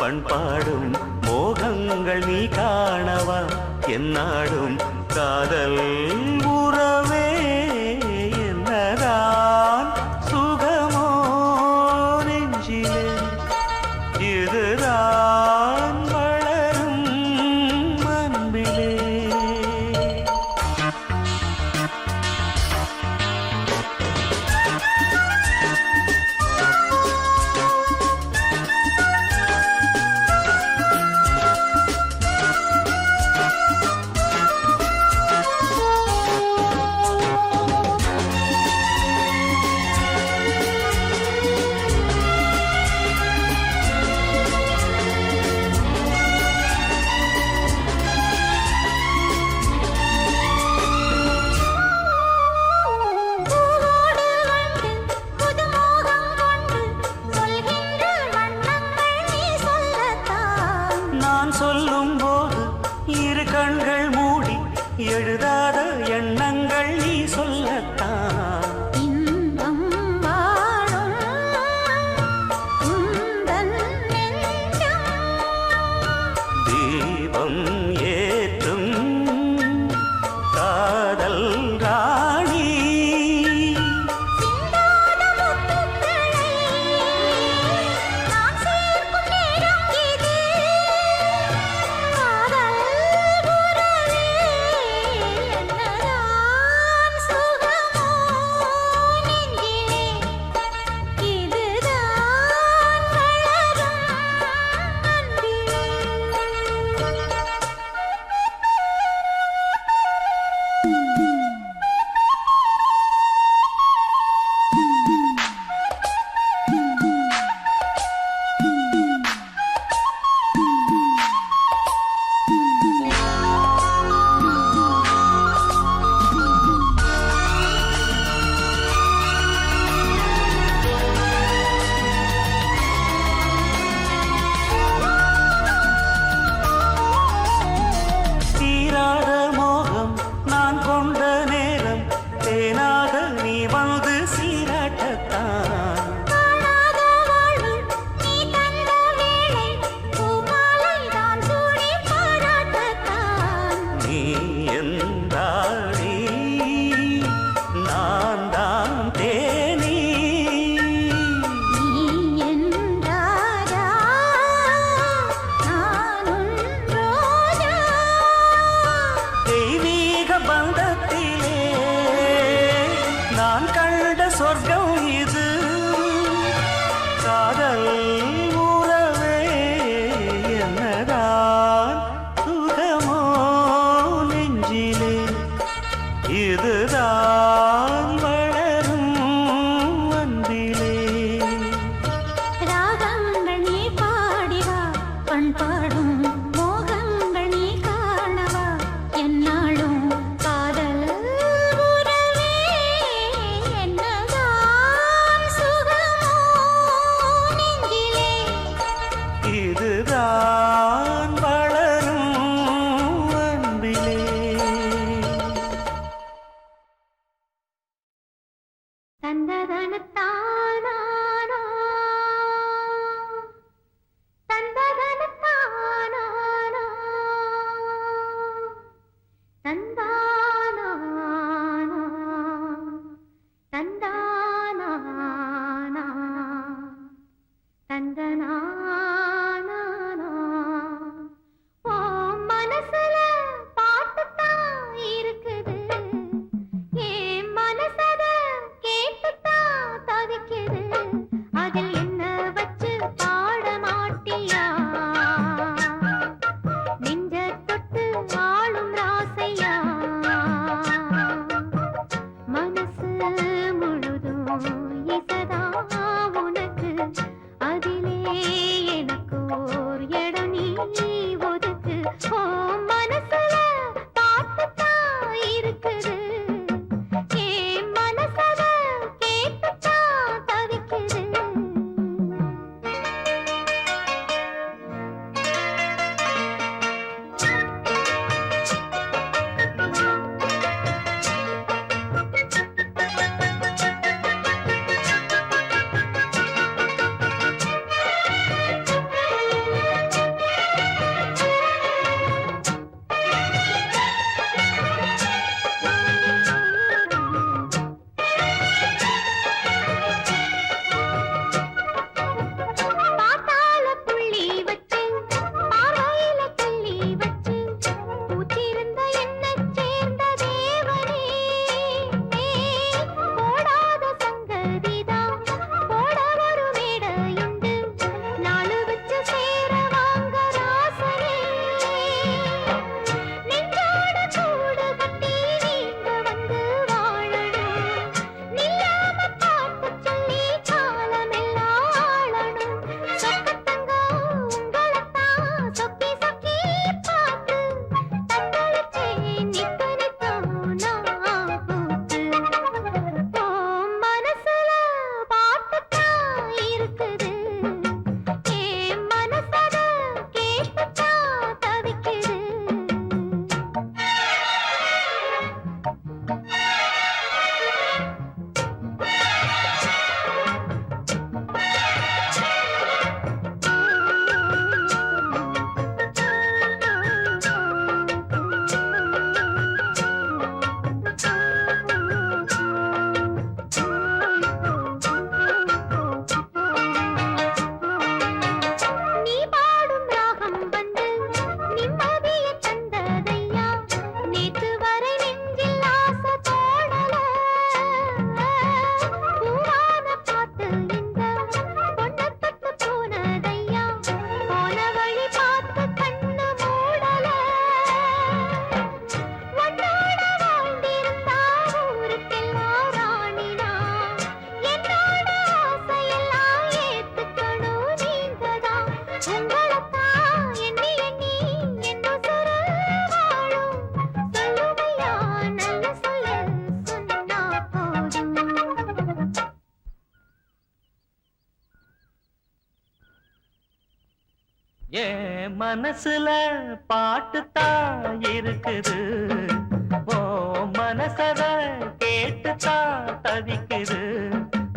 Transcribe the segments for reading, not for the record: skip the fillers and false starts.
பண்பாடும் மோகங்கள் நீ காணவா என்னாடும் காதல் உறவே என்னதான் சுகமோ நெஞ்சிலே இதுதான் வளரும் அன்பிலே. சொல்லும் போது இரு கண்கள் மூடி எழுதாத எண்ணங்கள் நீ சொல்லத்தான். இன்பம் வாழும் உந்தன் நெஞ்சம் தீபம் ஏற்றும் காதல் ராணி சிந்தாத முத்துக்களை நான் சேர்க்கும் நேரம் இது. காதல் உறவே என்னதான் சுகமோ நெஞ்சிலே இதுதான் வளரும் அன்பிலே. தீராத மோகம் நான் கொண்ட நேரம் தேனாக நீ வந்து சீராட்டத்தான். காணாத வாழ்வு நீ தந்த வேளை பூமாலை தான் சூடி பாராட்டத்தான். நீ என்றாடி நான் தான் தேனி நீ என் ராஜா நான் உன் ரோஜா. தெய்வீக பந்தத்திலே நான் கண்ட சொர்க்கம் இது. காதல் உறவே என்னதான் சுகமோ நெஞ்சிலே இதுதான் வளரும் அன்பிலே. ராகங்கள் நீ பாடிவா பண்பாடும் மோகங்கள் நீ காணவா என்னாலும் காதல் உறவே என்னதான் சுகமோ நெஞ்சிலே இதுதான் வளரும் அன்பிலே. தந்ததனத்தானா தந்ததனத்தானா தந்தானா தந்தானா தந்தனா ஓ மனசுல பாட்டுத்தான் இருக்குது. ஏன் மனசத கேட்டுத்தான் தவிக்குது. அதில் என்ன வச்சு பாட மாட்டியா? நெஞ்ச தொட்டு ஆளும் ராசையா. மனசு முழுதும் இசதா உனக்கு. அதிலே எனக்கு ஓர் இடம் நீ ஒதுக்கு. ஓ மனசுல பாட்டுத்தான் இருக்குது. ஏன் மனசத கேட்டுத்தான் தவிக்குது. என் மனசுல பாட்டுத்தான் இருக்குது, ஓ மனசத கேட்டுத்தான் தவிக்குது.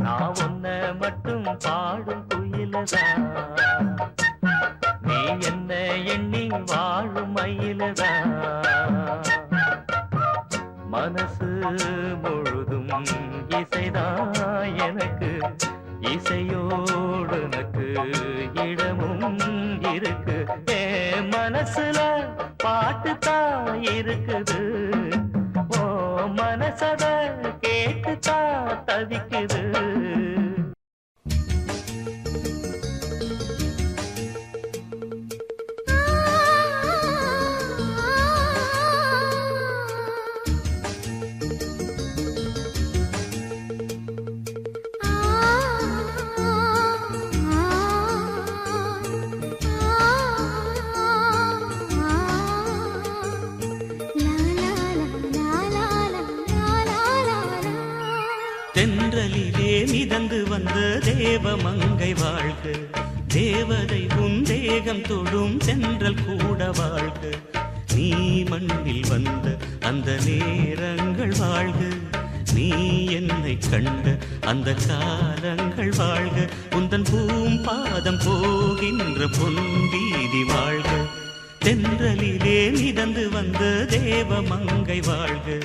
நான் உன்ன மட்டும் பாடும் குயிலுதான், நீ என்ன எண்ணி வாழும் மயிலுதான். மனசு முழுதும் இசைதான் எனக்கு, இசையோடு எனக்கு இடமும் இருக்கு. என் மனசுல பாட்டுத்தான் இருக்குது, ஓ மனசத கேட்டுத்தான் தவிக்குது. தென்றலிலே மிதந்து வந்த தேவமங்கை வாழ்க, தேவதை உன் தேகம் தொடும் தென்றல் கூட வாழ்க. நீ மண்ணில் வந்த அந்த நேரங்கள் வாழ்க, நீ என்னை கண்ட அந்த காலங்கள் வாழ்க. உந்தன் பூம்பாதம் போகின்ற பொன்வீதி வாழ்க. தென்றலிலே மிதந்து வந்த தேவமங்கை வாழ்க,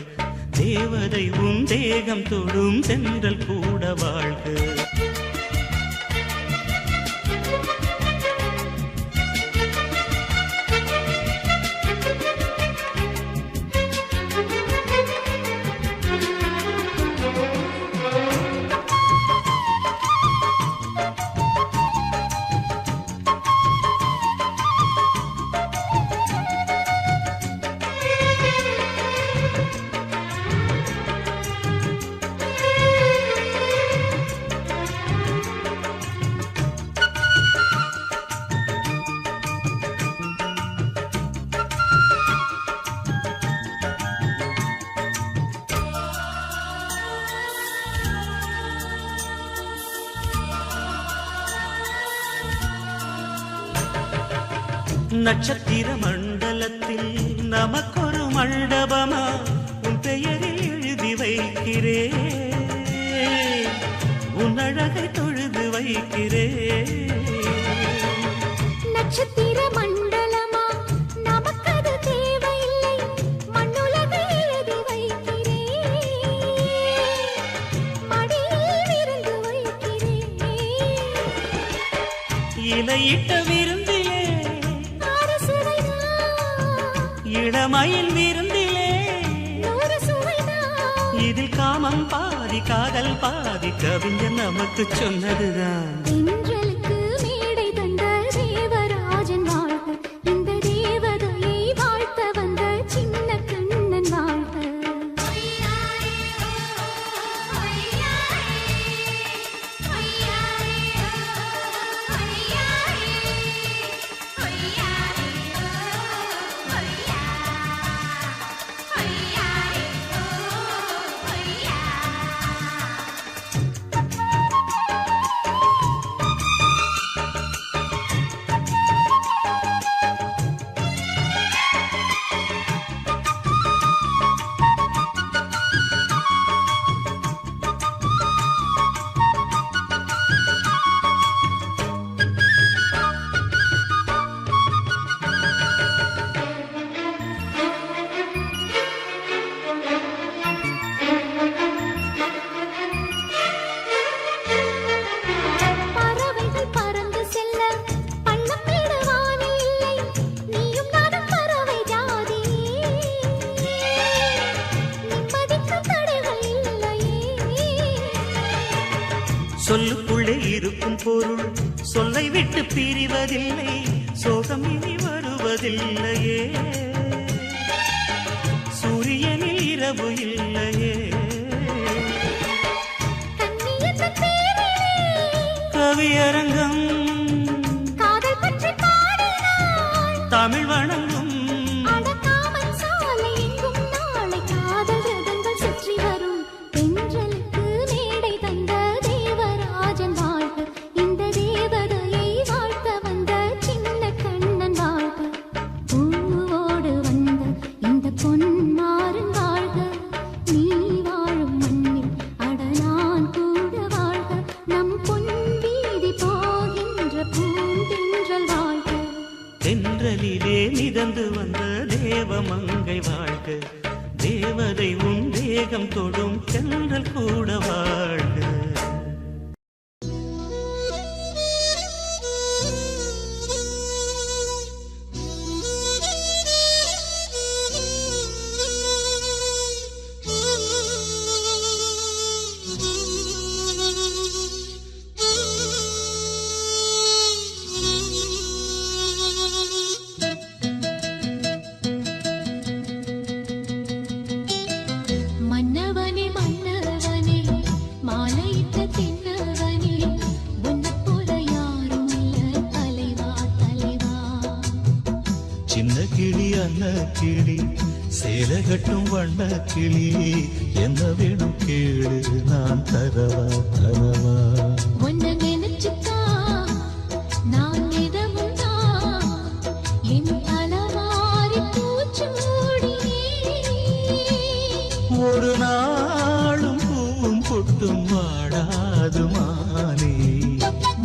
தேவதை உன் தேகம் தொடும் தென்றல் கூட வாழ்க. நட்சத்திர மண்டலத்தில் நமக்கொரு மண்டபமா உன் பெயரில் எழுதி வைக்கிறேன், உன் அழகை தொழுது வைக்கிறேன். நட்சத்திர மண்டலமா நமக்கது தேவையில்லை, மண்ணுலகை எழுதி வைக்கிறேன், மடியில் விருந்து வைக்கிறேன். இலையிட்ட விருந்திலே இளமயில் விருந்திலே இதில் காமம் பாதி காதல் பாதி கவிஞர் நமக்கு சொன்னதுதான். தென்றலுக்கு மேடை தந்த தேவராஜன் வாழ்க, இந்த தேவதையை வாழ்த்த வந்த சின்ன கண்ணன் வாழ்க. சொல்லுக்குள்ளே இருக்கும் பொருள் சொல்லை விட்டு பிரிவதில்லை, சோகம் இனி வருவதில்லையே. சூரியனில் இரவு இல்லையே, கவியரங்கம் தமிழ் வணங்கும். இந்த தேவதையை வாழ்த்த வந்த சின்ன கண் மிதந்து வந்த தேவமங்கை வாழ்க, தேவதை உன் தேகம் தொடும் சென்றல் கூட வாழ்க. மன்னவனே மன்னவனே மாலையிட்ட தின்னவனே, உன்னை போல யாரும் இல்ல தலைவா தலைவா. சின்ன கிளி அன்ன கிளி சேலை கட்டும் வண்ண கிளி, என்ன வேணும் கேளு நான் தரவா தரவா. உன்னை நினைச்சுதான் நான் மிதமுதான், என் தலவாரி பூச்சூடினே. ஒரு நாளும் பூவும் பொட்டும் வாடாது மானே.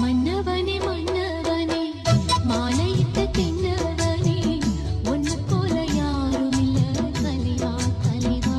மன்னவனே மன்னவனே மாலையிட்ட தின்னவனே, உன்னை போல யாரும் இல்ல தலைவா தலைவா.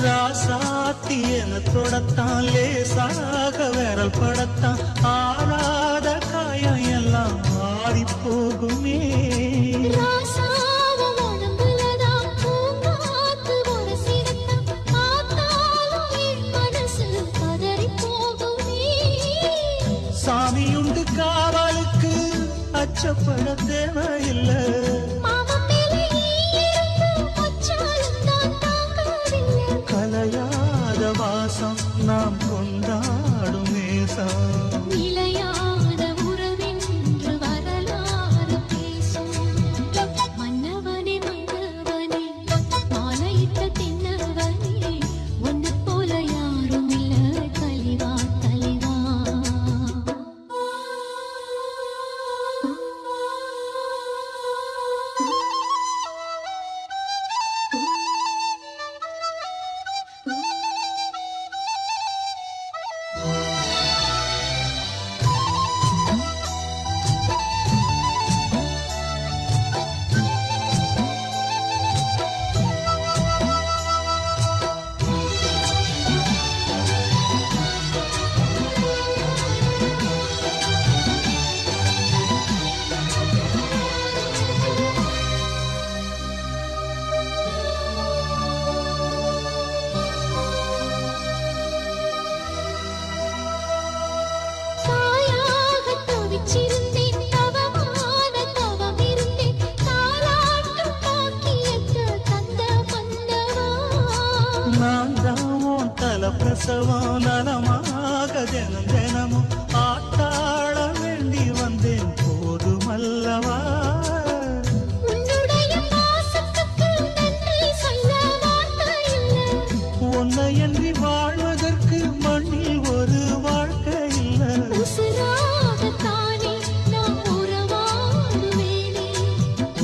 ராசாத்தி என தொடத்தான் லேசாக விரல் படத்தான், ஆறாத காயம் எல்லாம் ஆறி போகுமே. ராசாவ உடம்புலதான் பூங்காத்து உரசிடத்தான், பார்த்தாலும் என் மனசு பதறிப் போகுமே. சாமியுண்டு காவலுக்கு அச்சப்பட தேவையில்லை. மாமன் மேலே இருந்து மச்சாலும் தான் தாங்கவில்லை. கலையாத வாசம் நாம் கொண்டாடும் நேசம். நிலையான உறவென்று வரலாறு பேசும். மன்னவனே மன்னவனே மாலையிட்ட தின்னவனே, உன்னை போல யாரும் இல்ல தலைவா தலைவா. தாயாக தவிச்சிருந்தேன், தவமான தவம் இருந்தேன், தாலாட்டும் பாக்கியத்தை தந்த மன்னவா. நான் தான் உன் தல பிரசவம் நலமாக தினம் தினமும் ஆட்டாள வேண்டி வந்தேன் போதுமல்லவா. உன்னுடைய பாசத்துக்கு நன்றி சொல்ல வார்த்தை இல்லை. உன்னை என்று வாழ்வதற்கு மண்ணில் ஒரு வாழ்க்கை இல்லை. உசுராகத்தானே நான் உறவாடுவேனே.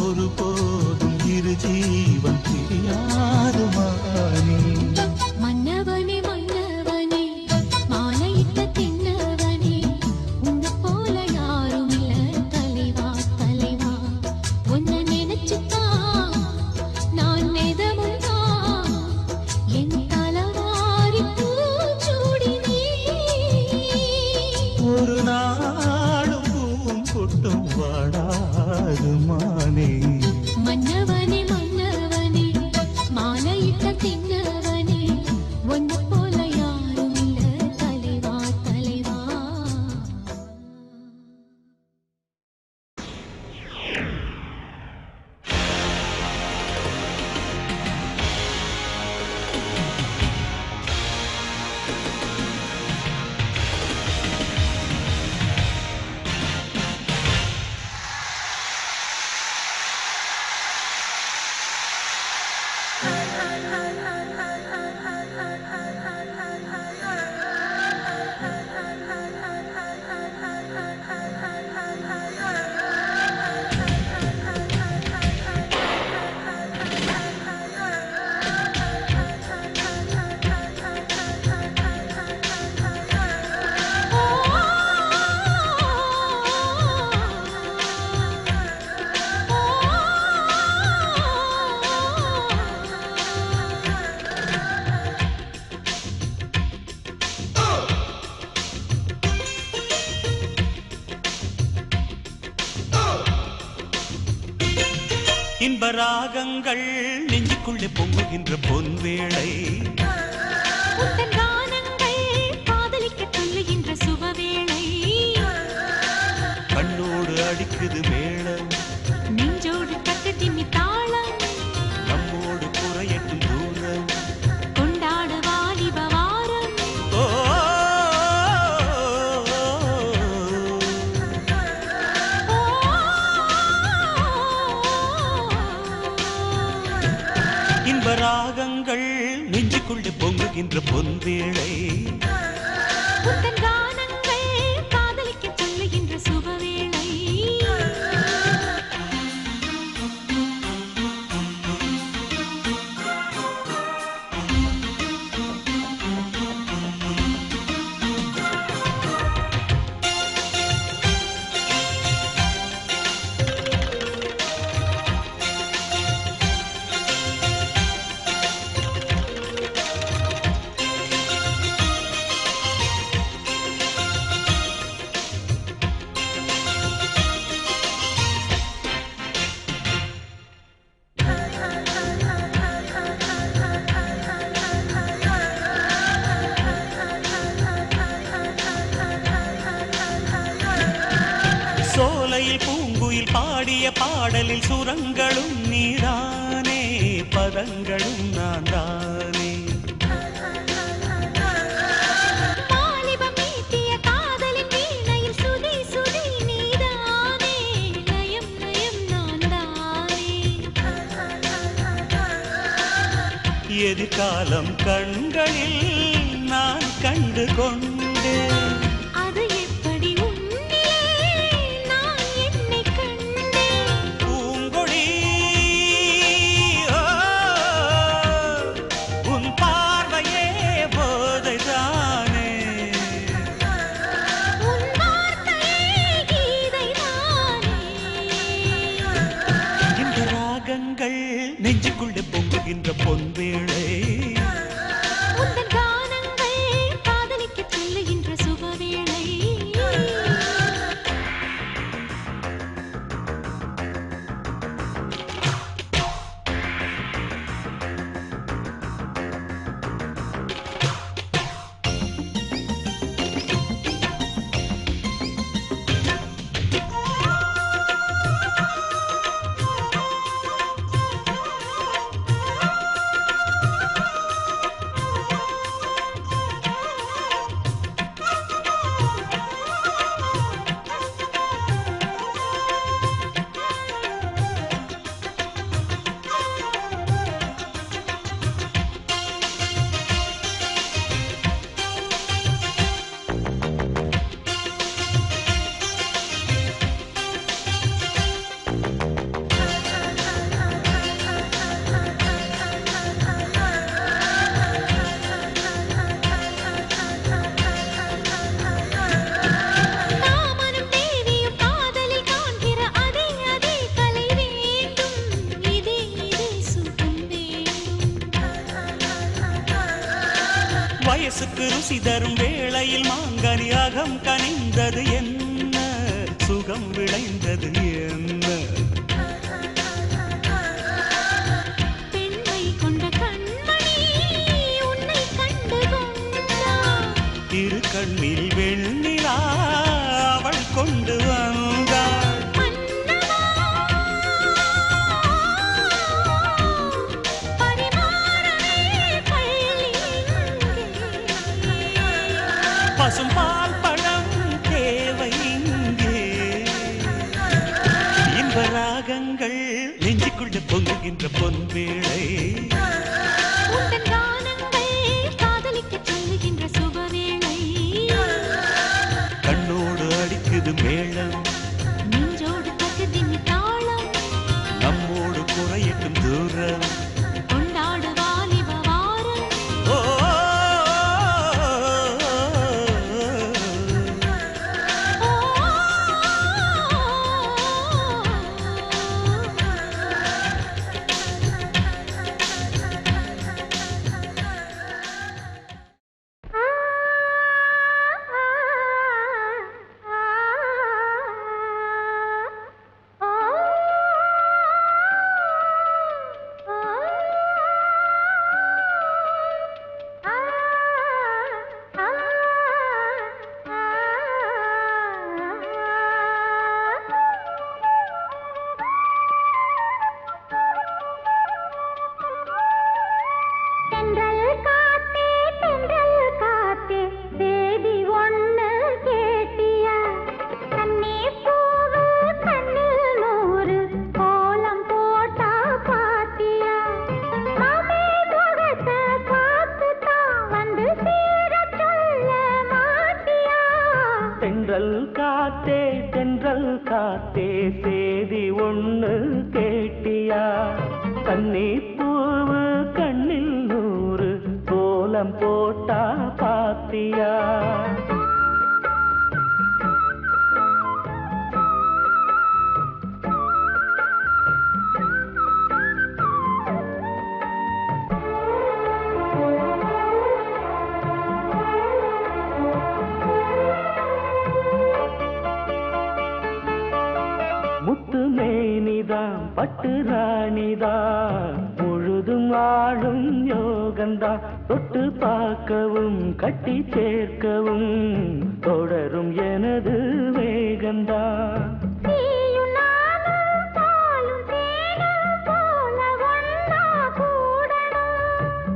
ஒருபோதும் இரு ஜீவன் பிரியாது மானே. மன்னவனே மன்னவனே மாலையிட்ட தின்னவனே, உன்னை போல யாரும் இல்ல தலைவா தலைவா. உன்னை நினைச்சுதான் நான் மிதமுதான், என் தலவாரி பூ இன்ப ராகங்கள் நெஞ்சுக்குள்ளே பொங்குகின்ற பொன்வேளை உந்தன் கானங்கள் காதலிக்க சொல்லுகின்ற சுபவேளை கண்ணோடு அடிக்குது மேளம் நெஞ்சோடு தட்டு திம்மி தாளம் நம்மோடு குறையட்டும் தூரம் கொண்டாடு வாலிப வாரம் ஓ இன்ப ராகங்கள் நெஞ்சுக்குள்ளே பொங்குகின்ற பொன்வேளை உந்தன் கானங்கள் காதலிக்க சொல்லுகின்ற சுபவேளை சோலையில் பூங்குயில் பாடிய பாடலில் சுரங்களும் நீதானே பதங்களும் நான் தானே வாலிபம் மீட்டிய காதலின் வீணையில் சுதி சுதி நீதானே லயம் லயம் நான் தானே எதிர்காலம் கண்களில் நான் கண்டு கொண்டேன் அது எப்படி உன்னிலே நான் என்னை கண்டேன் பூங்கொடி ஓ, உன் பார்வையே போதைதானே உன் வார்த்தையே கீதைதானே இந்த ராகங்கள் நெஞ்சுக்குள்ளே பொங்குகின்ற பொன்வேளை உந்தன் கானங்கள் காதலிக்க சொல்லுகின்ற சுபவேளை மாமனும் தேவியும் காதலில் காண்கிற அதே அதே கலை வேண்டும் இதே இதே சுகம் வேண்டும் வயசுக்கு ருசி தரும் வேளையில் மாங்கனி அகம் கனிந்தது என்ன சுகம் விளைந்தது என்ன பெண்மை கொண்ட கண்மணி உன்னை கண்டு கொண்டார் இரு கண்ணில் வெண்ணிலா அவள் கொண்டு வந்தாள் மன்னவா பரிமாறவே பள்ளி பசும் பால் பழம் தேவை இங்கே இன்ப ராகங்கள் நெஞ்சுக்குள்ளே பொங்குகின்ற பொன்வேளை உந்தன் கானங்கள் காதலிக்க சொல்லுகின்ற சுபவேளை கண்ணோடு அடிக்குது மேளம் நெஞ்சோடு தட்டு திம்மி தாளம் நம்மோடு குறையட்டும் தூரம் கொண்டாடு வாலிப வாரம் ஓ ஓ தென்றல் காத்தே தென்றல் காத்தே சேதி ஒண்ணு கேட்டியா கண்ணி பூவு கண்ணில் நூறு கோலம் போட்டா பாத்தியா முத்து மேனிதான் பட்டு ராணிதான் முழுதும் ஆளும் யோகந்தான் தொட்டு பார்க்கவும் கட்டி சேர்க்கவும் தொடரும் எனது வேகந்தான்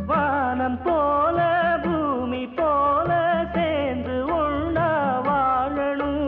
வானம் போல பூமி போல சேர்ந்து ஒண்ணா வாழணும்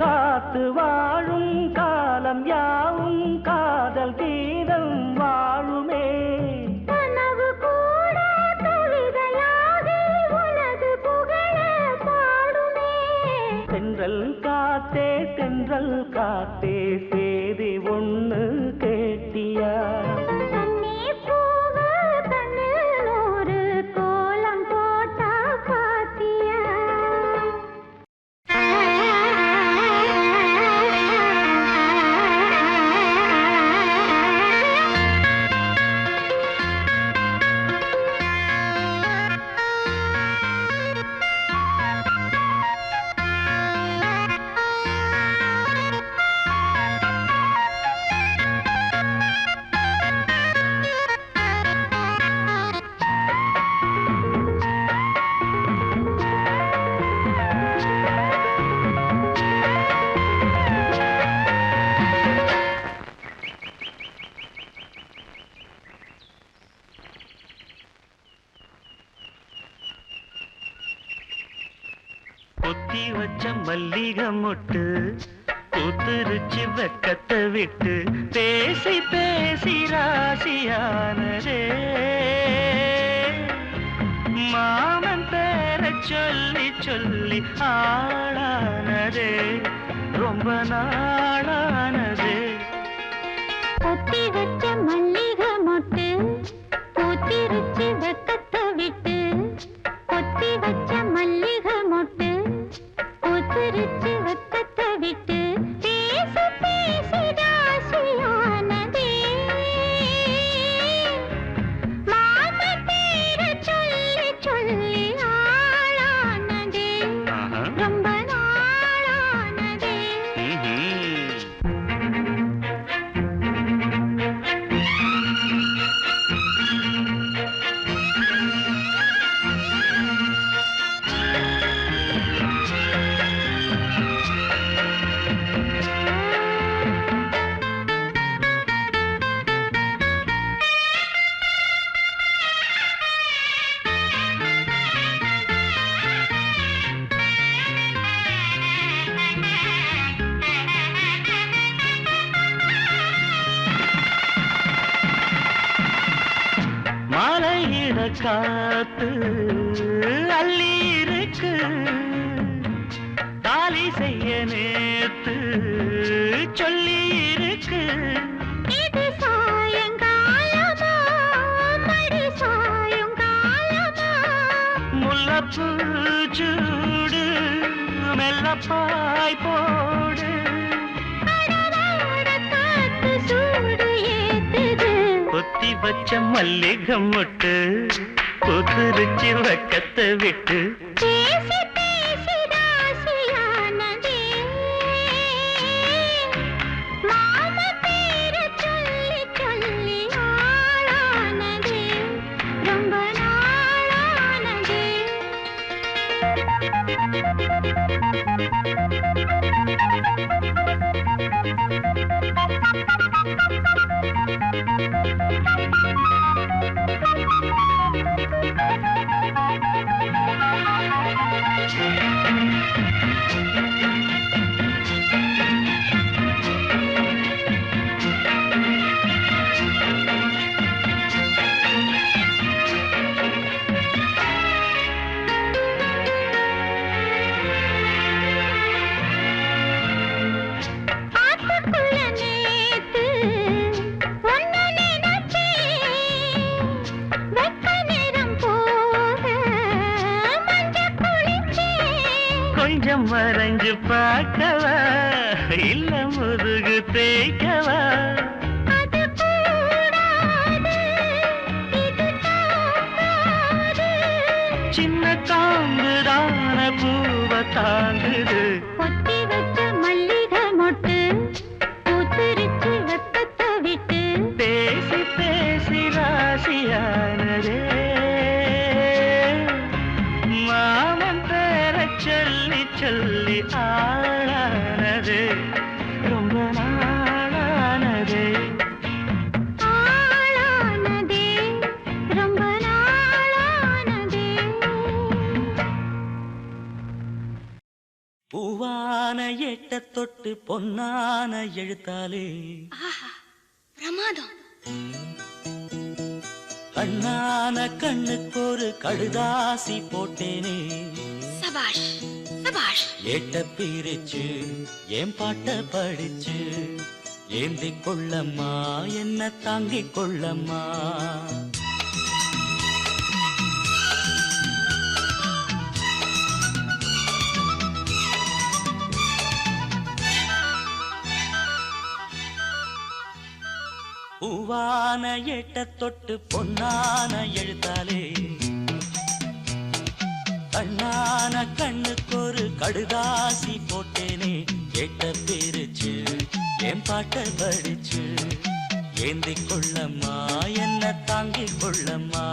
காத்து வாழும் காலம் யாவும் காதல் கீதம் வாழுமே கனவு கூட கவிதையாகி உனது புகழ பாடுமே தென்றல் காத்தே சேதி ஒண்ணு கேட்டியா கண்ணீர் பூவு கண்ணில் ஒரு கோலம் போட்டா பாத்தியா பொத்தி வச்ச மல்லிகை மொட்டு பூத்துருச்சு வெக்கத்தை விட்டு பேசி பேசி ராசியானதே மாமன் பேர சொல்லி சொல்லி ஆளானதே ரொம்ப நாளானதே பொத்தி வச்ச மல்லிகை மொட்டு பூத்திருச்சு வெக்கத்தை விட்டு பொத்தி வச்ச மல்லிகை மொட்டு பூத்திருச்சு வெக்கத்தை விட்டு பேசி பேசி ராசியானதே மாம பேர சொல்லி சொல்லி ஆளானதே ரொம்ப நாளானதே மாலையிட காத்து அள்ளி இருக்கு தாலி செய்ய நேத்து சொல்லி இருக்கு இது சாயங்காலமா மடி சாயங்காலமா முல்லப்பூ சூடு மெல்லப்பாய் போடு அடடட காத்து சூடு ஏத்துது பொத்தி வச்ச மல்லிகை மொட்டு பூத்துருச்சு வெக்கத்தை விட்டு பேசி பேசி ராசியானதே மாம கொஞ்சம் வரைஞ்சு பார்க்கவா இல்ல முதுகு தேய்க்கவா சின்ன தாங்குதான பூவ தாங்குது பொத்தி வச்ச மல்லிகை மொட்டு பூத்திருச்சு வெப்பத்தை விட்டு பேசி பேசி ராசியானதே மாமன் பேர சொல்லி சொல்லி ஆளானது ரொம்ப நாளானது ஆளானதே ரொம்ப நாளானதே பூவான எட்ட தொட்டு பொன்னான எழுத்தாலே பிரமாதம் கண்ணான கண்ணுக்கு ஒரு கடுதாசி போட்டேனே சபாஷ் சபாஷ் ஏட்ட பிரிச்சு ஏன் பாட்ட படிச்சு ஏந்தி கொள்ளம்மா என்ன தாங்கிக் கொள்ளம்மா பூவான எட்ட தொட்டு பொன்னான எழுத்தாலே கண்ணான கண்ணுக்கு ஒரு கடுதாசி போட்டேனே கேட்ட பிரிச்சு என் பாட்ட படிச்சு ஏந்தி கொள்ளம்மா என்ன தாங்கிக் கொள்ளம்மா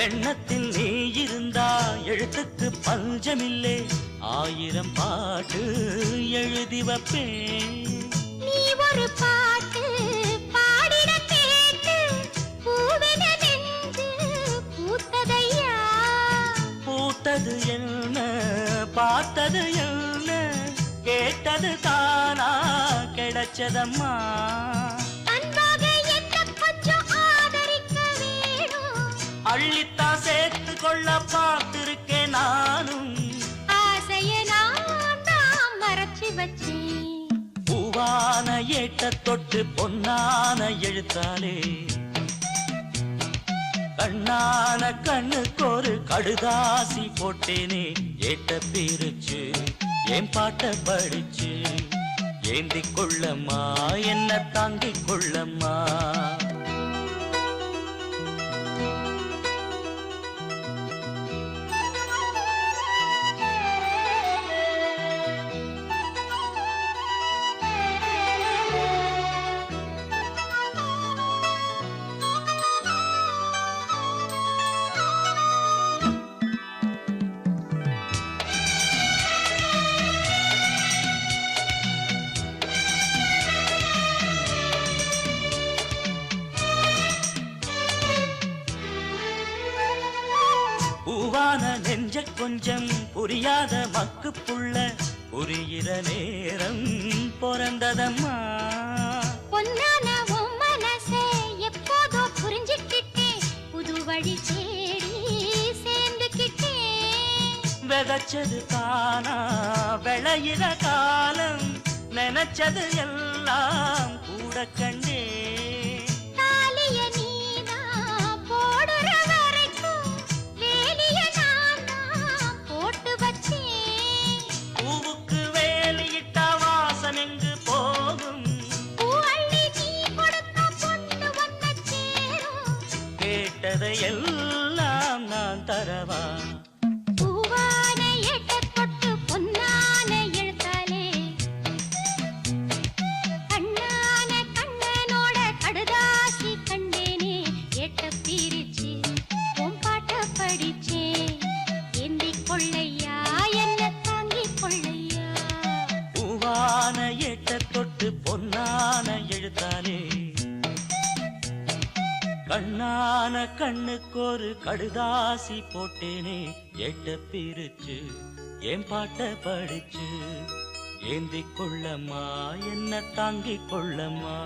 எண்ணத்தில் நீ இருந்தா எழுத்துக்கு பஞ்சமில்லை 1000 பாட்டு எழுதி வைப்பேன் நீ ஒரு பாட்டு பாடிட கேட்டு பூவென நெஞ்சு பூத்ததையா பூத்தது என்ன பார்த்தது என்ன கேட்டது தானா கிடைச்சதம்மா அள்ளித்தா சேர்த்து கொள்ள பார்த்திருக்கேன் நானும் ஆசைய நான் மறைச்சு வச்சேன் பூவான ஏட்ட தொட்டு பொன்னான எழுத்தாலே கண்ணான கண்ணுக்கு ஒரு கடுதாசி போட்டேனே ஏட்ட பிரிச்சு என் பாட்ட படிச்சு ஏந்தி கொள்ளம்மா என்ன தாங்கிக் கொள்ளம்மா பூவான நெஞ்ச கொஞ்சம் புரியாத மக்கு புள்ள புரிகிற நேரம் பிறந்ததம்மா பொன்னான உன் மனசே எப்போதோ புரிஞ்சுக்கிட்டே புது வழி தேடி சேர்ந்துக்கிட்டே விதைச்சது தானா விளையிற காலம் நினைச்சது எல்லாம் கூட கண்டே தாலிய நீனா போடுற வரைக்கும் வேலிய நான் தரவா பூவான ஏட்ட தொட்டு பொன்னான எழுத்தாலே கண்ணான கண்ணனோட கடுதாசி கண்டேனே ஏட்ட பிரிச்சு உன் பாட்ட படிச்சே ஏந்திக் கொள்ளையா என்ன தாங்கிக் கொள்ளையா பூவான ஏட்ட தொட்டு பொன்னான எழுத்தாலே கண்ணான கண்ணுக்கு ஒரு கடுதாசி போட்டேனே எட்ட பிரிச்சு என் பாட்ட படிச்சு ஏந்திக் கொள்ளம்மா என்ன தாங்கிக் கொள்ளம்மா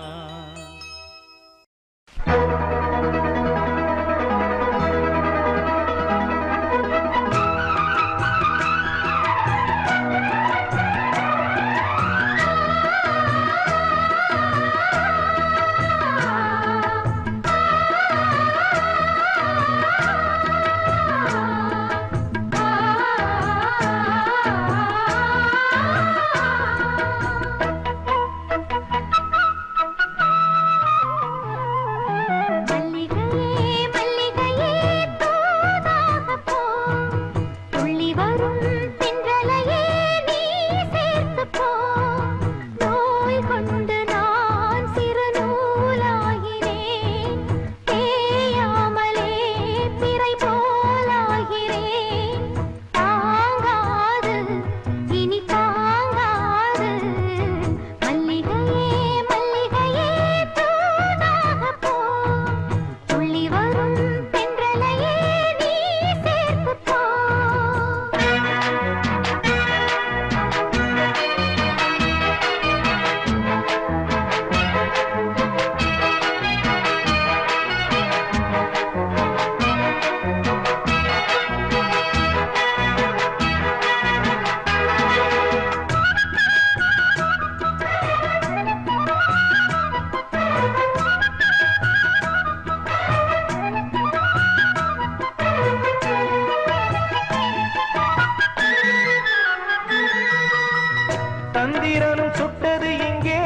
சந்திரனும் சுட்டது எங்கே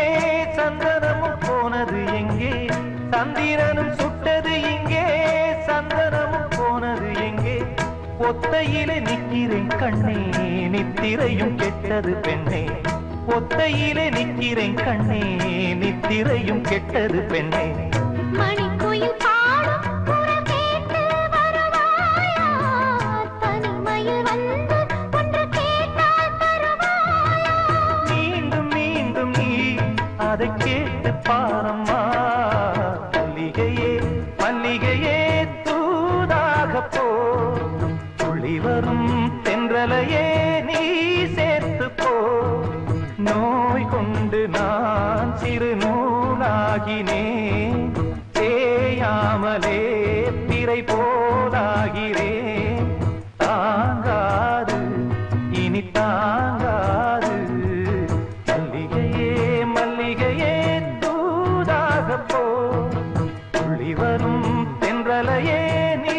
சந்தனமும் போனது எங்கே சந்திரனும் சுட்டது எங்கே சந்தனமும் போனது எங்கே ஒத்தையிலே நிக்கிறேன் கண்ணே நித்திரையும் கெட்டது பெண்ணே ஒத்தையிலே நிக்கிறேன் கண்ணே நித்திரையும் கெட்டது பெண்ணே மணிக்குயில் பாடும் குரல் கேட்டு வருவாயா தனிமையில் வந்து ஒன்று கேட்டால் தருவாயா மீண்டும் மீண்டும் நீ அதை கேட்டு பாரம்மா மல்லிகையே மல்லிகையே தூதாக போ துளி வரும் தென்றலையே நீ சேர்த்து போ நோய் கொண்டு நான் சிறு நூலாகினேன் தேயாமலே திரை போலாகிறேன் தாங்காது இனி தாங்காது மல்லிகையே மல்லிகையே தூதாக போ துளி வரும் தென்றலையே நீ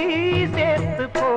சேர்த்து போ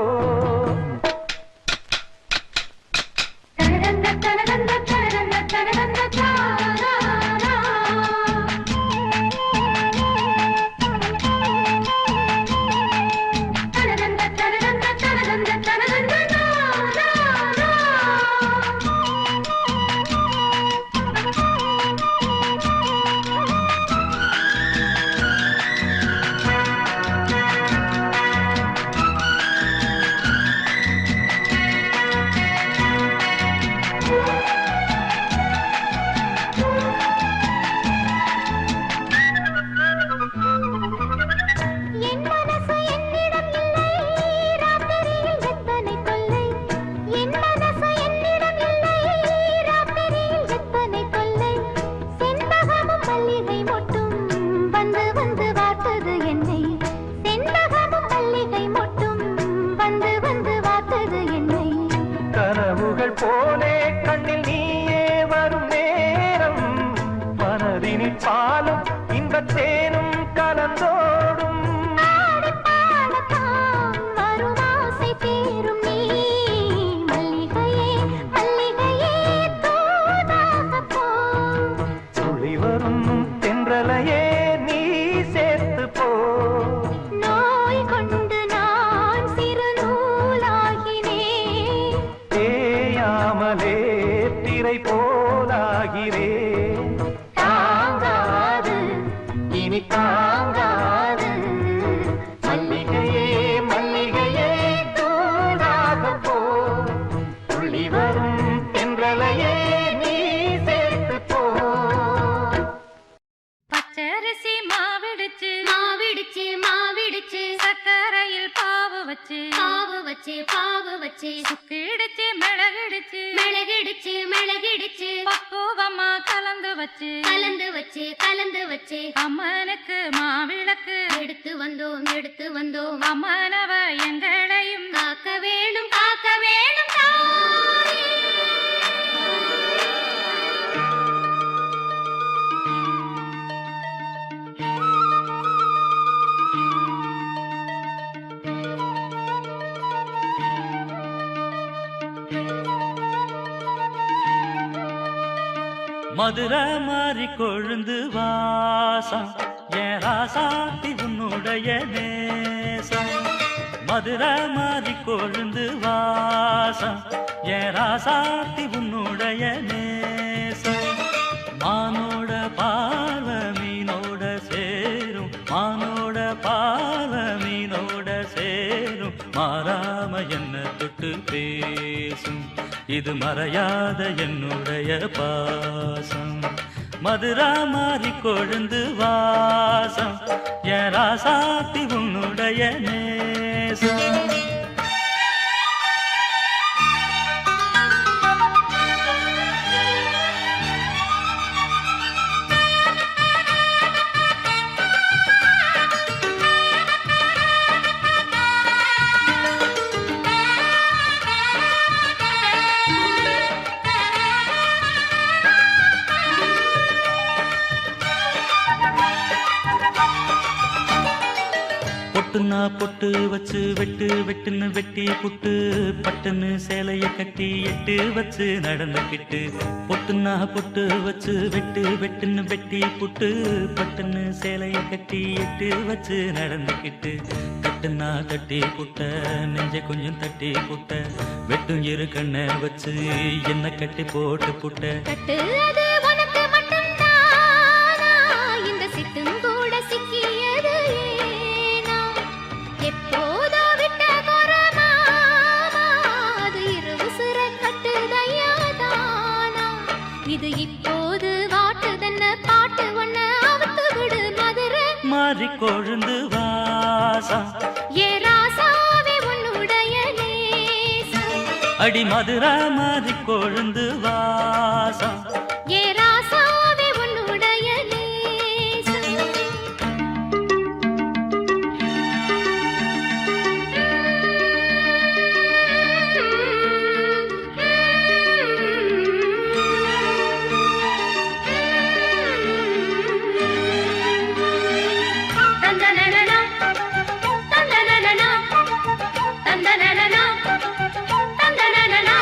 வச்சு சுக்கிடுச்சு மிளகிடுச்சு மிளகிடுச்சு மிளகிடுச்சு பக்குவமா கலந்து வச்சு கலந்து வச்சு கலந்து வச்சு அம்மனுக்கு மாவிளக்கு எடுத்து வந்தோம் அம்மனவ எங்களையும் காக்க வேணும் தாயே. மதுரை மாறி கொழுந்து வாசம் என் ராசாத்தி உன்னுடைய நேசம். மதுரை மாறி கொழுந்து வாசம் என் ராசாத்தி உன்னுடைய நேசம். மானோட பார்வ மீனோட சேரும் மானோட பார்வ மீனோட சேரும் மாறாம என்ன தொட்டு பேசும் இது மறையாத என்னுடைய பாசம். மதுரா மாறி கொழுந்து வாசம் என் ராசாத்தி உன்னுடைய நேசம். பொட்டுன்னா பொட்டு வச்சு வெட்டுன்னு வெட்டி புட்டு பட்டுன்னு சேலைய கட்டி எட்டு வச்சு நடந்துக்கிட்டு. பொட்டுன்னா பொட்டு வச்சு வெட்டுன்னு வெட்டி புட்டு பட்டுன்னு சேலைய கட்டி எட்டு வச்சு நடந்துக்கிட்டு. தட்டுன்னா தட்டி புட்ட நெஞ்ச கொஞ்சம் தட்டி புட்ட வெட்டும் இரு கண்ணை வச்சு என்ன கட்டி போட்டு புட்ட. கட்டு அது உனக்கு மட்டும்தானா இந்த சிட்டும் கூட சிக்கியது ஏனா எப்போதோ விட்ட குரமாமா அது இருவுசுர கட்டுதையாதானா இது இப்போது வாட்டுதன்ன பாட்டு ஒன்ன அவுத்து விடு மதுரை மாறி கொழுந்து வாசம் ஏ ராசாவே உன்னுடைய நேசம். அடி மதுரா மாறி கொழுந்து வாசம் ஏ ராசாவே உன்னுடைய நேசம். தந்தனனனா தந்தனனனா தந்தனனனா தந்தனனனா.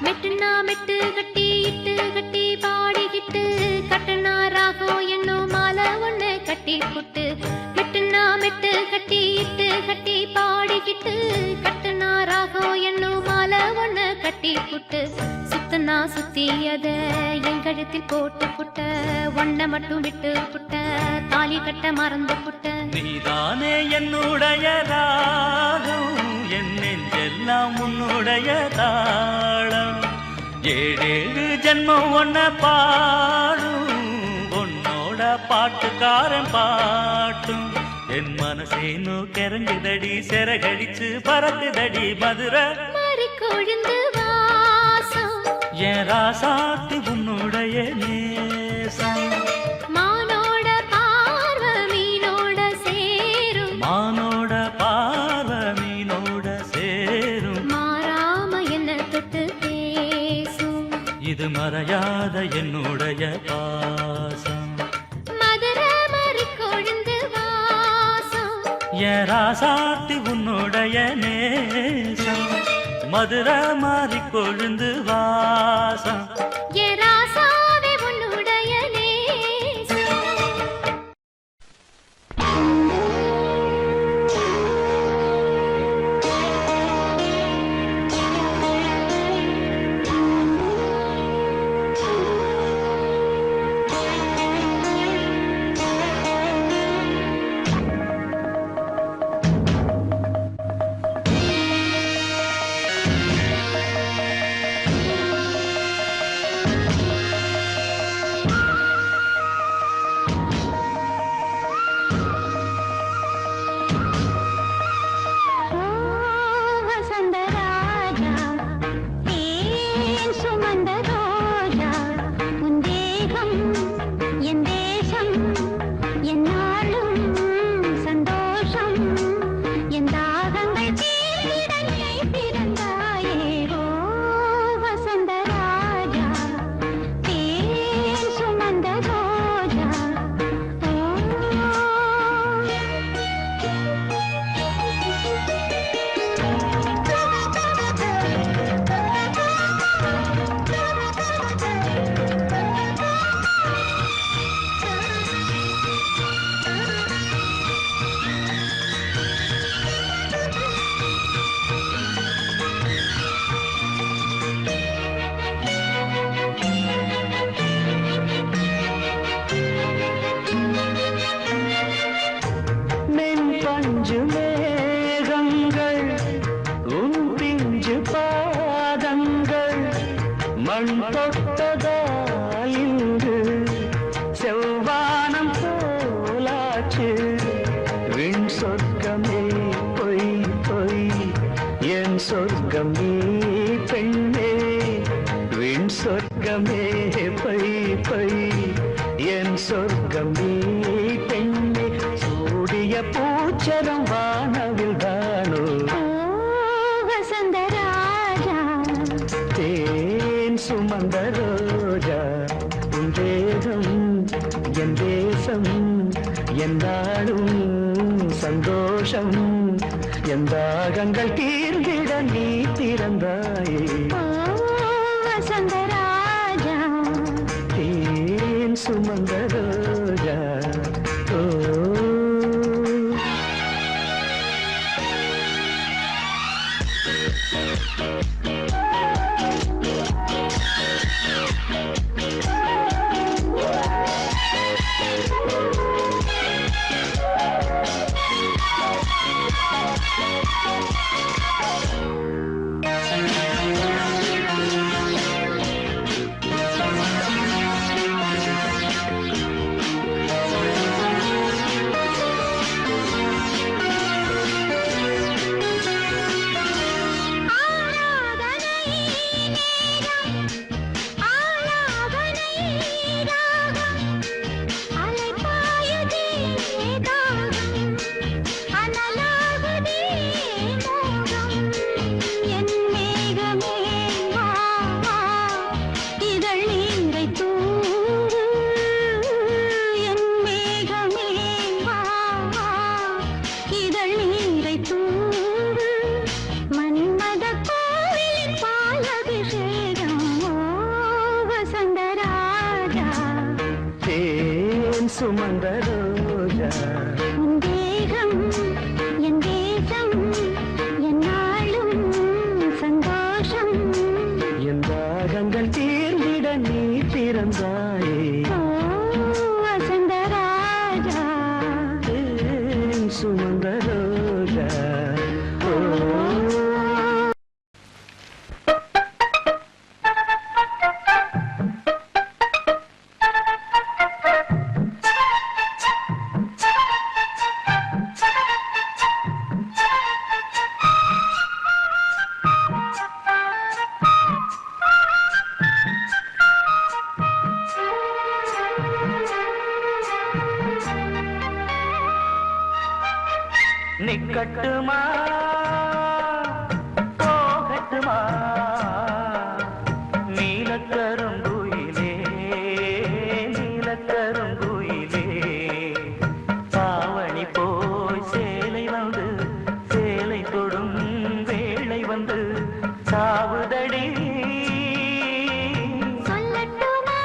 மெட்டுனா மெட்டு கட்டி இட்டு கட்டி பாடிக்கிட்டு கட்டுனா ராகம் என்னும் மாலை ஒண்ணு கட்டி புட்டு. மெட்டுனா மெட்டு கட்டி இட்டு கட்டி பாடிக்கிட்டு கட்டுனா ராகம் என்னும் மாலை ஒண்ணு கட்டி புட்டு. சுத்தனா சுத்தி அத என் கழுத்தில் போட்டு புட்ட ஒன்ன மட்டும் விட்டு புட்ட தாலி கட்ட மறந்து புட்ட. நீதானே என்னுடைய ராகம் என் நெஞ்செல்லாம் உன்னுடைய தாளம். ஏழேழு ஜென்மம் ஒன்ன பாடும் உன்னோட பாட்டுக்காரன் பாட்டும். என் மனசேனு கிறங்குதடி சிறகடிச்சு பறக்குதடி மதுரை மாறி கொழுந்து வாசம் என் ராசாத்தி உன்னுடைய நேசம். மானோட பார்வ மீனோட சேரும் மானோட பார்வ மீனோட சேரும் மாறாம என்ன தொட்டு பேசும் இது மறையாத என்னுடைய பாசம். மதுரை மாறி கொழுந்து வாசம் என் ராசாத்தி உன்னுடைய நேசம். மதுரை மாறி கொழுந்து வாசம் ஏ ராசாவே உன்னுடைய நேசம். தொட்டதால் இங்கு செவ்வானம் போலாச்சு விண் சொர்க்கமே பொய் பொய் என் சொர்க்கமே பெண்ணே விண் சொர்க்கமே பொய் பொய் என் சொர்க்கமே பெண்ணே சூடிய பூச்சரம் வானவில் தானோ வசந்தராஜா தேன் சுமந்த ரோஜா உன் தேகம் என் தேசம் என்னாலும் சந்தோஷம் என் தாகங்கள் தீர்ந்திட நீ திறந்தாயே வசந்தராஜா தேன் சுமந்த ரோஜா ஓ சுமந்த ரோஜா உன் தேகம் என் தேசம் என்னாலும் சந்தோஷம் என் தாகங்கள் தீர்ந்திட நீ திறந்தாயே வசந்தராஜா தேன் சுமந்த ரோஜா ஓ நிக்கட்டுமா போகட்டுமா நீலக்கருங்குயிலே நீலக்கருங்குயிலே பாவணி போய் சேலை வந்து சேலை தொடும் வேளை வந்து சாவுதடி சொல்லட்டுமா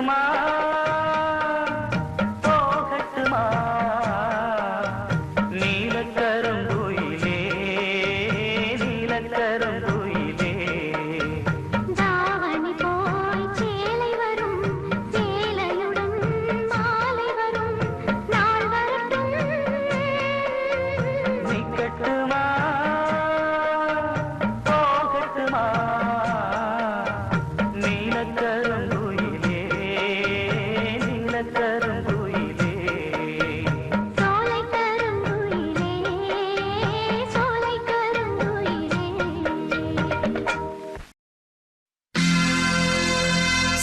நிக்கட்டுமா போகட்டுமா நீலக்கருங்குயிலே நீலக்கருங்குயிலே தாவணி போய் சேலை வரும் சேலையுடன் மாலை வரும் நாள் வரட்டும் நிக்கட்டுமா போகட்டுமா நீலக்கருங்குயிலே நீலக்கருங்குயிலே சோலை கருங்குயிலே சோலை கருங்குயிலே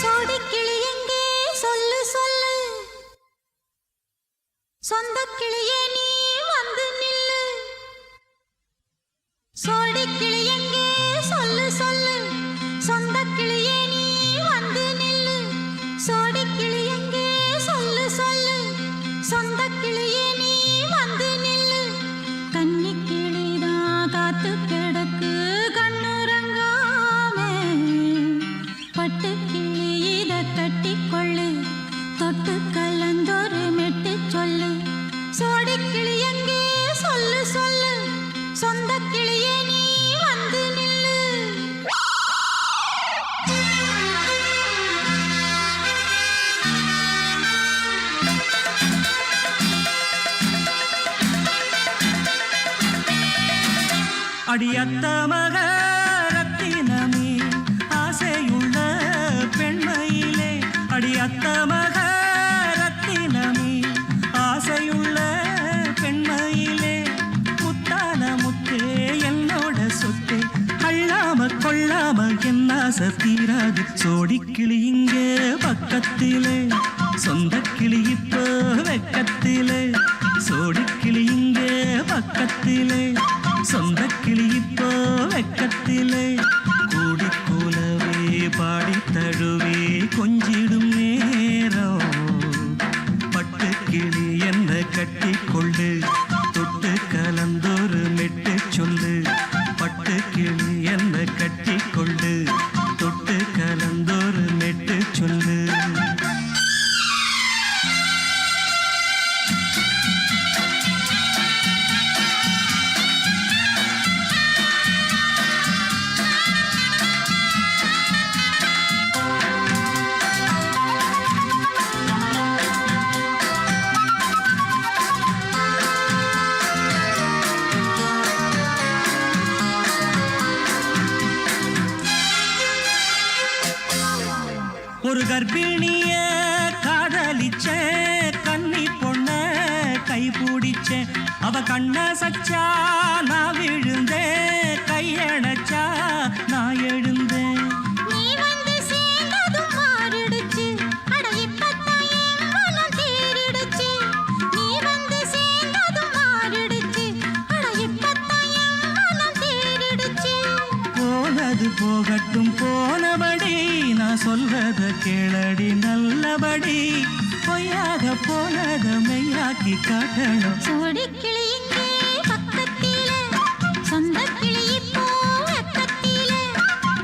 சோடிக்கிளி எங்கே சொல்லு சொல்லு சொந்தக்கிளியே நீ வந்து நில்லு சோடிக்கிளி எங்கே சொல்லு சொல்லு சொந்தக்கிளியே நீ வந்து நில்லு சோடிக்கிளி எங்கே சொல்லு சொல்லு சொந்தக்கிளியே நீ வந்து நில்லு கன்னிக்கிளிதான் காத்து கிடக்கு கண்ணுறங்காமே பட்டு கிளி இத கட்டிக்கொள்ளு தொட்டு கலந்தொரு மெட்டு சொல்லு சோடிக்கிளி எங்கே சொல்லு சொல்லு சொந்த கிளியே நீ வந்து நில்லு அடியத்த மக ரத்தினமே ஆசையுள்ள பெண்மையிலே அடியத்த மக ரத்தினமே ஆசையுள்ள பெண்மையிலே முத்தான முத்தே என்னோட சொத்தே அள்ளாம கொள்ளாம என்ன தீராது சோடிக்கிளி இங்கே பக்கத்திலே சொந்த கிளி இப்போ வெக்கத்திலே சோடிக்கிளி இங்கே பக்கத்திலே சொந்த கிளி இப்போ வெக்கத்திலே கூடி கூலவே பாடி தழுவே கொஞ்சிடும் நேரம் பட்டு கிளி என்ன கட்டி கொள்ளு தொட்டு கலந்தொரு மெட்டு சொல்லு பட்டு கிளி என்ன கட்டி கொள்ளு தொட்டு கலந்தொரு மெட்டு சொல்லு ஒரு கர்ப்பிணிய காதலிச்ச கன்னி பொண்ண கை பிடிச்ச அவ கண்ண சச்சா நான் விழுந்தேன் கையணைச்சா நான் எழுந்தேன் நீ வந்து சேர்ந்ததும் மாறிடுச்சு அட இப்பத்தான் என் மனம் தேறிடுச்சு நீ வந்து சேர்ந்ததும் மாறிடுச்சு அட இப்பத்தான் என் மனம் தேறிடுச்சு போனது போகட்டும் போனபடி நான் சொல்றத கேளடி நல்லபடி பொய்யாக போனத மெய்யாக்கி காட்டணும் சோடிக்கிளி இங்கே பக்கத்திலே சொந்த கிளி இப்போ வெக்கத்திலே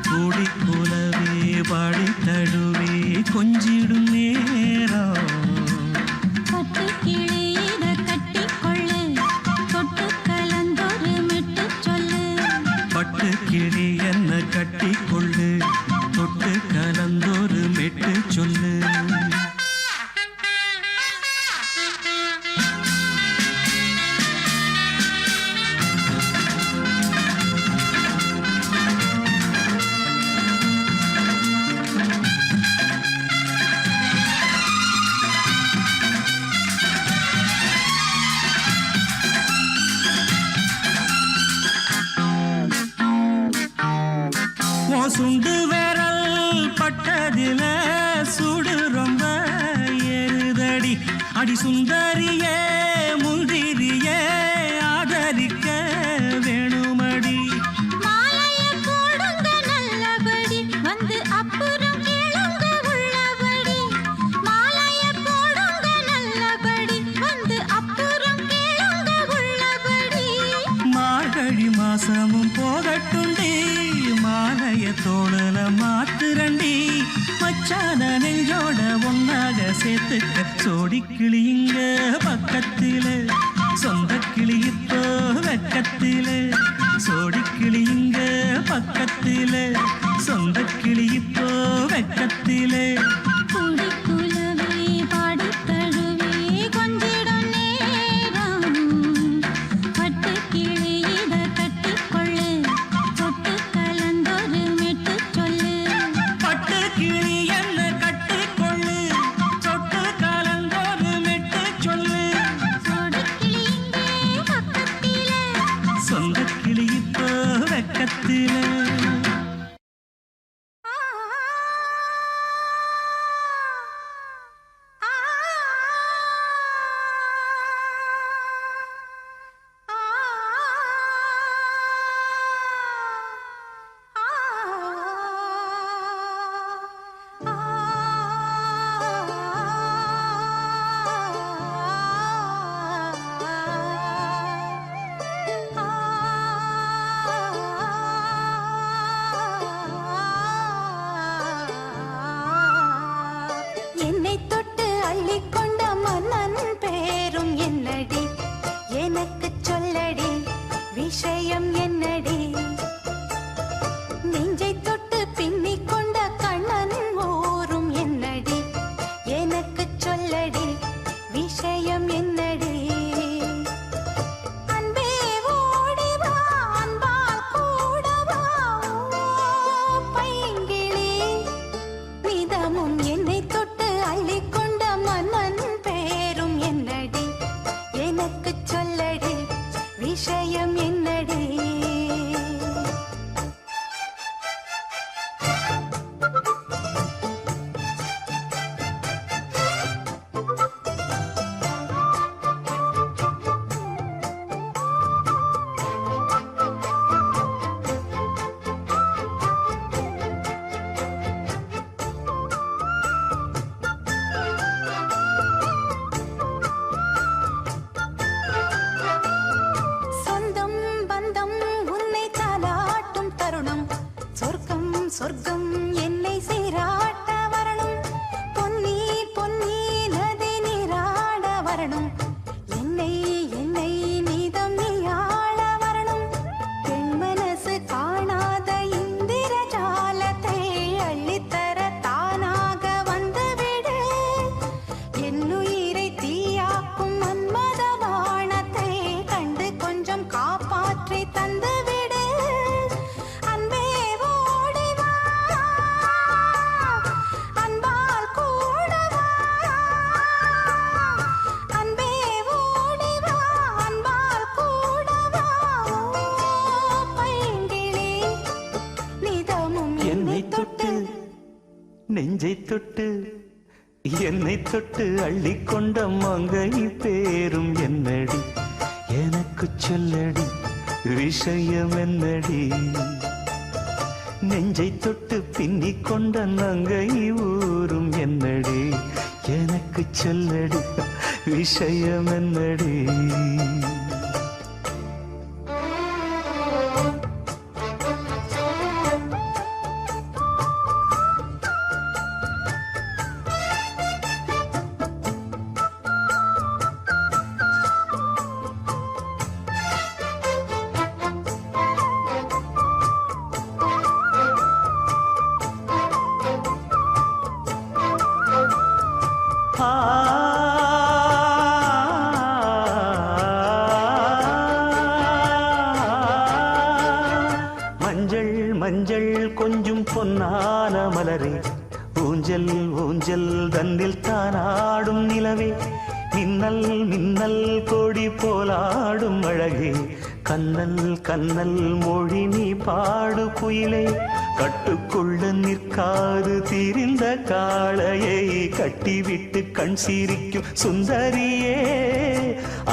கூடி கூலவே பாடி தழுவே கொஞ்சிடும் நேரம் பட்டு கிளி இத கட்டிக்கொள்ளு தொட்டு கலந்தொரு மெட்டு சொல்லு பட்டு கிளி என்ன கட்டி கொள்ளு தொட்டு கலந்தொரு மெட்டு சொல்லு சுண்டு விரல் பட்டதில சுடு ரொம்ப ஏறுதடி அடி சுந்தரியே முந்திரியே ஆதரிக்க வேணுமடி மாலைய போடுங்க நல்லபடி வந்து அப்புறம் கேளுங்க உள்ளபடி மாலைய போடுங்க நல்லபடி வந்து அப்புறம் கேளுங்க உள்ளபடி மார்கழி மாசமும் போகட்டுண்டி மாலைய தோழல மாத்துரண்டி மச்சான நெஞ்சோட ஒன்ன சேர்த்துக்க சோடி கிளியுங்க பக்கத்தில சொந்த கிளி இப்போ வெக்கத்தில சோடி கிளியுங்க பக்கத்தில சொந்த கிளி இப்போ வெக்கத்தில குடிக்குலவே பாடித் தழுவே கொஞ்சிடும் நேரம். பட்டுக் கிளி இத கட்டிக்கொள்ளு, தொட்டு கலந்தொரு மெட்டுச் சொல்லு. பட்டு கிளி என்ன கட்டிக்கொள்ளு சொட்டு கலந்தோடு மெட்டு சொல்லு சோடிக் கிளி இங்கே பக்கத்திலே. சொந்த கிளி இப்போ வெக்கத்தில என்னை தொட்டு அள்ளிக்கொண்ட மன்னன் பேரும் என்னடி, எனக்கு சொல்லடி விஷயம் என்னடி. நெஞ்சை தொட்டு பின்னிக் கொண்ட கண்ணன் ஊரும் என்னடி, எனக்கு சொல்லடி விஷயம் என்னடி. அன்பே ஓடி வா, அன்பால் கூட வா, ஓ பைங்கிளி. நிதமும் என்னை தொட்டு அள்ளிக்கொண்ட மன்னன் பேரும் என்னடி, எனக்கு சொல்லடி விஷயம் என்னடி. சொந்தம் பந்தம் உன்னை தாலாட்டும் தருணம், சொர்க்கம் சொர்க்கம் என்னை சீராட்ட வரணும். பொன்னி பொன்னி நதி நீராட வரணும், என்னை என்னை நீதம் நீயாள வரணும். பெண் மனசு காணாத இந்திர ஜாலத்தை அள்ளித்தர தானாக வந்துவிடு. என்னுயிரை தீயாக்கும் மன்மத பாணத்தை கண்டு கொஞ்சம் காப்பாற்றி தந்துவிடு. அன்பே ஓடி வா, அன்பால் கூட வா. அன்பே ஓடி வா, அன்பால் கூட வா, ஓ பைங்கிளி. நிதமும் என்னை தொட்டு நெஞ்சை தொட்டு என்னை தொட்டு அள்ளிக்கொண்ட மங்கை பேரும் என்னடி, எனக்கு சொல்லடி விஷயம் என்னடி. நெஞ்சை தொட்டு பின்னிக் கொண்ட நங்கை ஊரும் என்னடி, எனக்கு சொல்லடி விஷயம் என்னடி. மஞ்சள் மஞ்சள் கொஞ்சம் பொன்னான மலரே, ஊஞ்சல் ஊஞ்சல் தன்னில் தானாடும் நிலவே, மின்னல் மின்னல் கொடி போலாடும் அழகே, கண்ணல் கண்ணல் மொழி நீ பாடு குயிலே. கட்டுக்குள்ள நிற்காது திரிந்த காளையை கட்டிவிட்டு கண் சிரிக்கும் சுந்தரியே.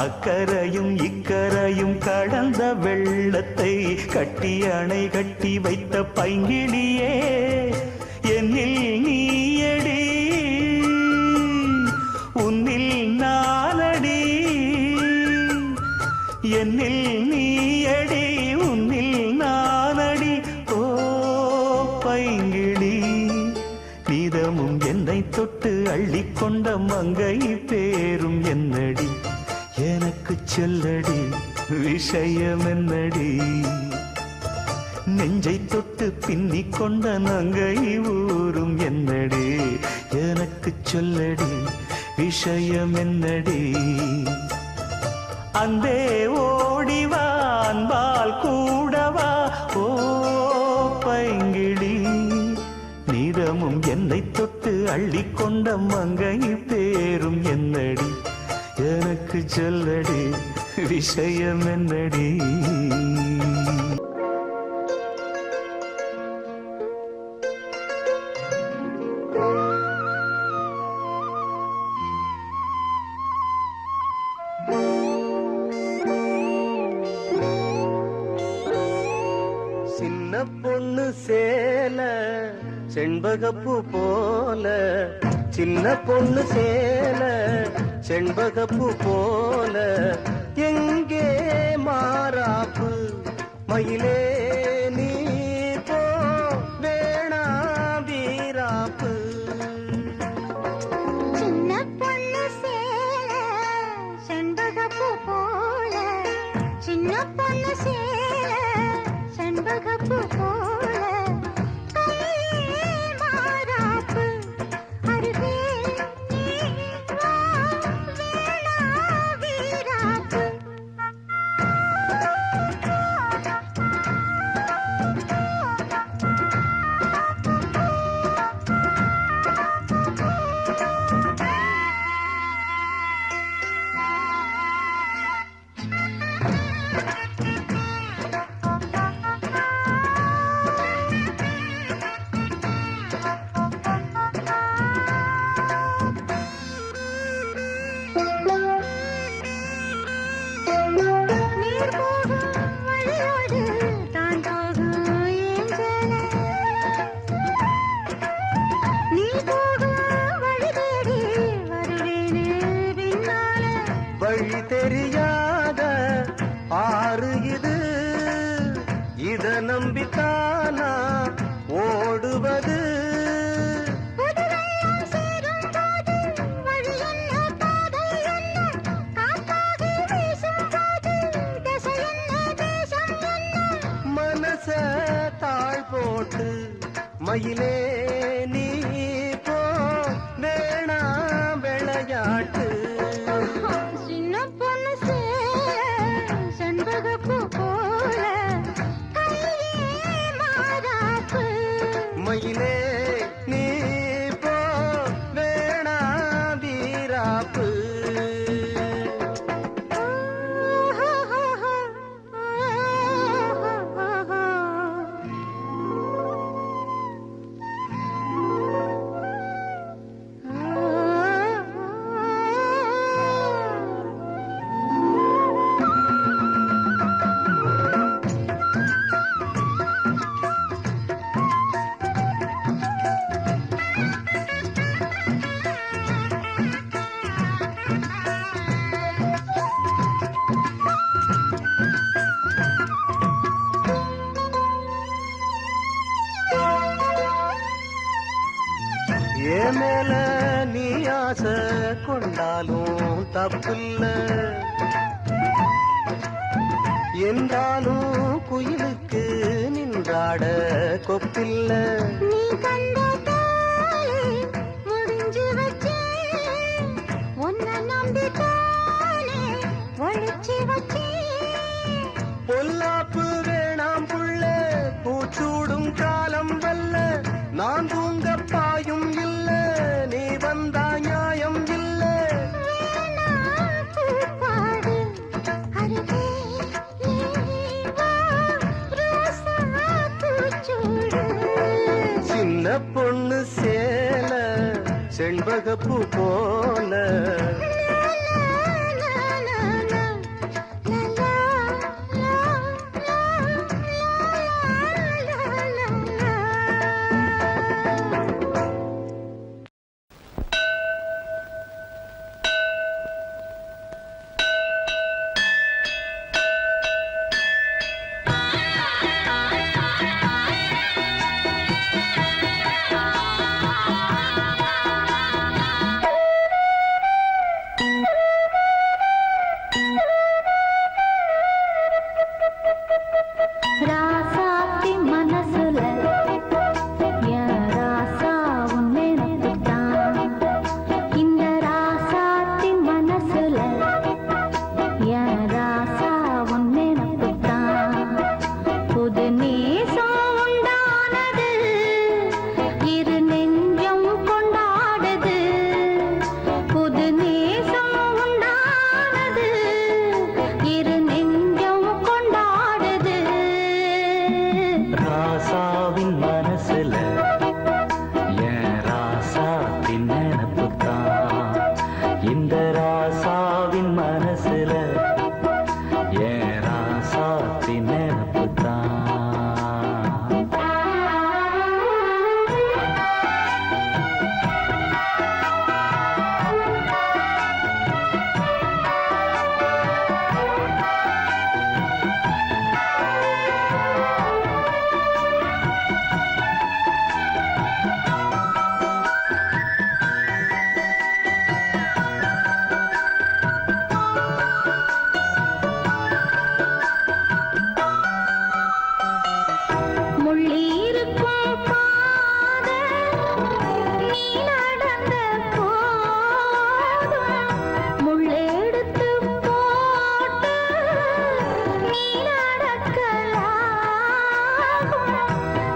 அக்கரையும் இக்கரையும் கடந்த வெள்ளத்தை கட்டி அணை கட்டி வைத்த பைங்கிளியே. என்னில் நீயடி, உன்னில் நானடி. என்னில் நீயடி, உன்னில் நானடி. ஓ பைங்கிளி, நிதமும் என்னை தொட்டு அள்ளிக்கொண்ட மங்கை பேரும் என்னடி எனக்கு சொல்லடி விஷயம் என்னடி நெஞ்சை தொட்டு பின்னிக் கொண்ட நங்கை ஊரும் என்னடி எனக்கு சொல்லடி விஷயம் என்னடி அந்தே ஓடிவா அன்பால் கூடவா ஓ பைங்கிளி நீரமும் என்னை தொட்டு அள்ளிக்கொண்ட மங்கை பேரும் என்னடி எனக்கு சொல்லடி விஷயம் என்னடி சின்ன பொண்ணு சேல செண்பகப்பூ போல சின்ன பொண்ணு சேல செண்பகப்பூ போல எங்கே மாறாப்பு மயிலே நீ போ வேணா வீராப்பு சின்ன பொண்ணு சேல செண்பகப்பூ போல சின்ன பொண்ணு சேல செண்பகப்பூ போல கையே மாறாப்பு அருகே நீ வா வேணா வீராப்பு நீர் போகும் வழியோடு தான் போகும் ஏஞ்சல நீ போகும் வழி தேடி வருவேனே பின்னால வழி தெரியாத ஆறு இது இத நம்பித்தானா ஓடுவது புதுவெள்ளம் சேரும் போது வழி என்ன பாதை என்ன காத்தாகி வீசும் போது திசை என்ன தேசம் என்ன மனச தாழ் போட்டு மயிலே நீ போ வேணா விளையாட்டு சின்ன பொண்ணு சேல செண்பகப்பூ போல கையே மாறாப்பு மயிலே நீ போ வேணா வீராப்பு ஏன் மேல நீ ஆசை கொண்டாலும் தப்பில்ல என்றாலும் குயிலுக்கு நின்றாட கொப்பில்ல நீ கண்ட தாயே முடிஞ்சு வச்சே உன்னை நம்பித்தானே ஒழிச்சு வச்சே பொல்லாப்பு வேணாம் புள்ள பூச்சூடும் காலம் வல்ல நான் தூங்க பாயும் இல்ல நீ வந்தா நியாயம் இல்ல வேணா பூப்பாடு அருகே நீ வா ரோசா பூச்சூடு சின்ன பொண்ணு சேல செண்பகப்பூ போல இந்த ராசாவின் மனசுல ஏன் ராசாத்தி நினப்பு தான். முள்ளிருக்கும் பாதை நீ நடந்த போதும் முள்ளெடுத்து போட்டு நீ நடக்கலாகும்.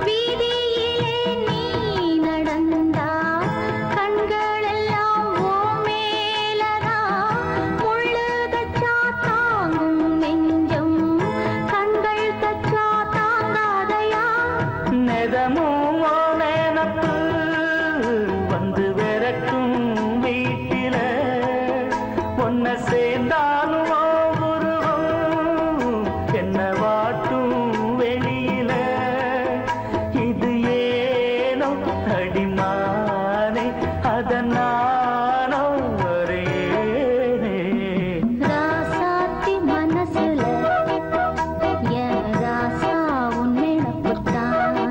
வீதியிலே நீ நடந்தா கண்களெல்லாம் ஓ மேலதான் முள்ளு தச்சா தாங்கும் நெஞ்சம் கண்கள் தச்சா தாங்காதையா. நெதமும் நினப்பு வந்து விரட்டும் வீட்டில ஒன்ன சேர்ந்தாலும் உருவம் என்ன வாட்டும் வெளியில. இது ஏனோ அடிமானே அதனானோ வரேனே. ராசாத்தி மனசுல என் ராசா உன் நினப்புத்தான்.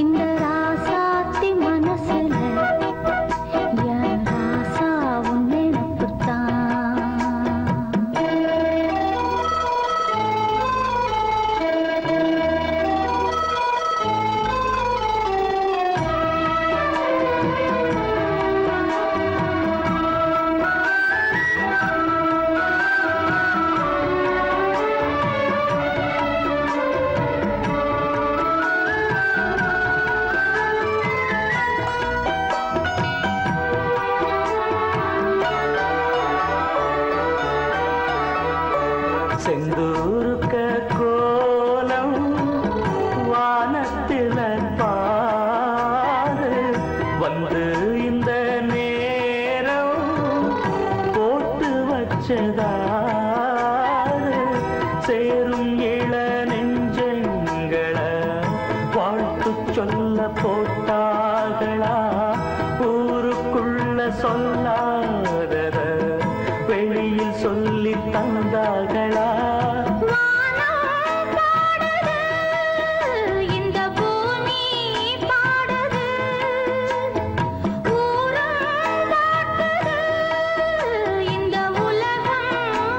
இந்த ராசாத்தி மனசுல என் ராசா உன் நினப்புத்தான். செந்தூருக்க கோலம் வானத்தில பாரு வந்து இந்த நேரம் போட்டு வச்சதாரு. சேரும் இள நெஞ்சங்களை வாழ்த்து சொல்ல போட்டார்களா? ஊருக்குள்ள சொல்லாதத வெளியில் சொல்லி தந்தார்களா? வானம் பாடுது, இந்த பூமி பாடுது, ஊரும் காட்டுது, இந்த உலகம்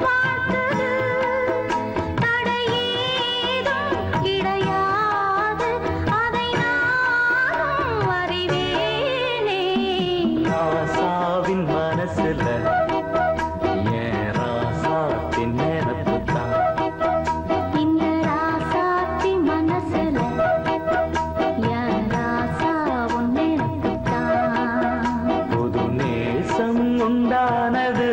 வாழ்த்துது. தடையேதும் கிடையாது, அதை நானும் அறிவேனே. ராசாவின் மனசுல ஏன் ராசாத்தின் நினப்பு தான். இந்த ராசாத்தி மனசுல என் ராசா உன் நினப்புத்தான். புது நேசம் உண்டானது